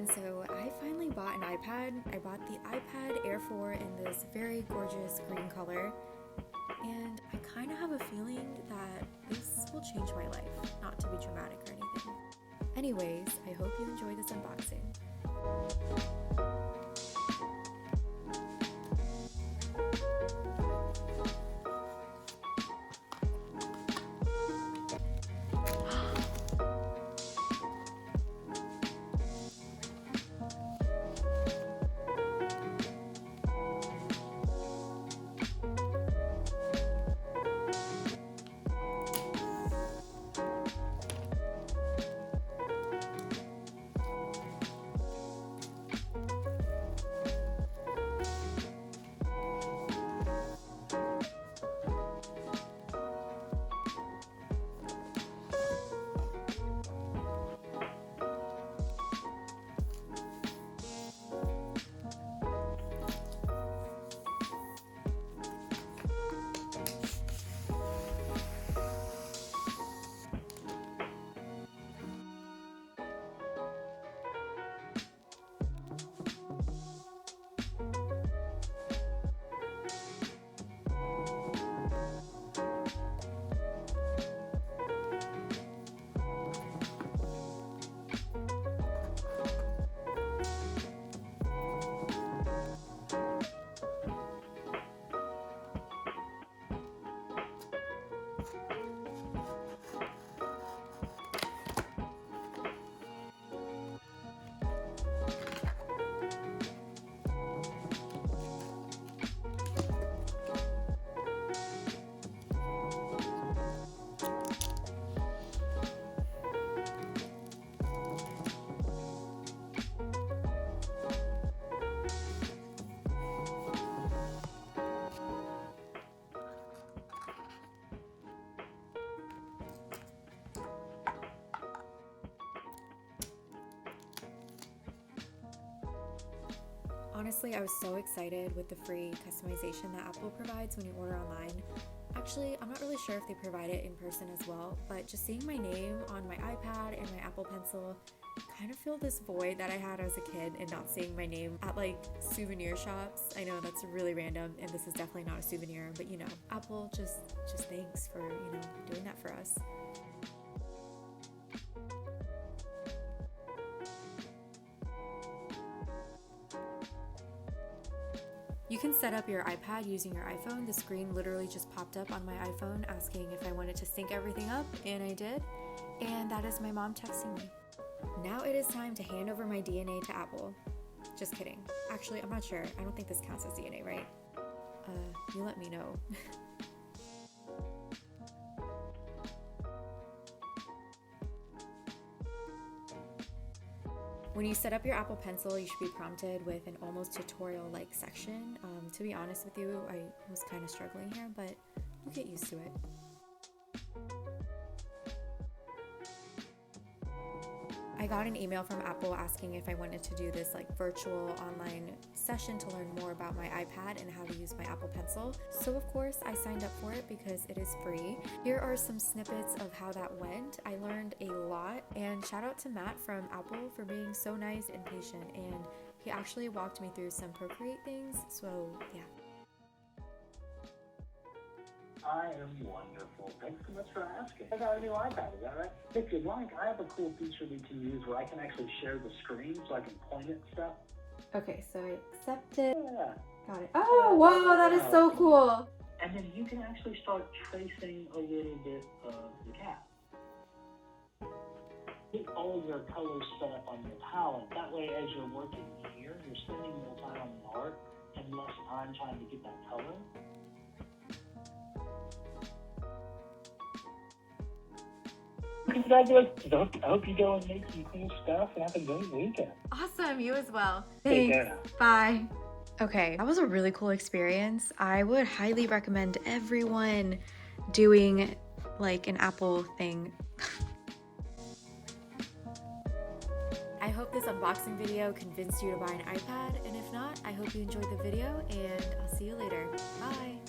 everyone, so I finally bought an iPad. I bought the iPad Air 4 in this very gorgeous green color, and I kind of have a feeling that this will change my life, not to be dramatic or anything. Anyways, I hope you enjoy this unboxing. Honestly, I was so excited with the free customization that Apple provides when you order online. Actually, I'm not really sure if they provide it in person as well, but just seeing my name on my iPad and my Apple Pencil kind of filled this void that I had as a kid and not seeing my name at like souvenir shops. I know that's really random and this is definitely not a souvenir, but you know, Apple just thanks for, doing that for us. You can set up your iPad using your iPhone. The screen literally just popped up on my iPhone asking if I wanted to sync everything up, and I did. And that is my mom texting me. Now it is time to hand over my DNA to Apple. Just kidding. Actually, I'm not sure. I don't think this counts as DNA, right? You let me know. When you set up your Apple Pencil, you should be prompted with an almost tutorial-like section. To be honest with you, I was kind of struggling here, but we'll get used to it. I got an email from Apple asking if I wanted to do this like virtual online session to learn more about my iPad and how to use my Apple Pencil. So of course I signed up for it because it is free. Here are some snippets of how that went. I learned a lot, and shout out to Matt from Apple for being so nice and patient, and he actually walked me through some Procreate things, so yeah. I am wonderful. Thanks so much for asking. I got a new iPad, is that right? If you'd like, I have a cool feature we can use where I can actually share the screen so I can point at stuff. Okay, so I accepted. Yeah. Got it. Oh, whoa, that is so cool. And then you can actually start tracing a little bit of the cat. Get all your colors set up on your palette. That way, as you're working here, you're spending more time on the art and less time trying to get that color. Congratulations. I hope you go and make some cool stuff and have a great weekend. Awesome, you as well. Take Thanks. care now. Bye. Okay, that was a really cool experience. I would highly recommend everyone doing like an Apple thing. I hope this unboxing video convinced you to buy an iPad, and if not, I hope you enjoyed the video, and I'll see you later. Bye.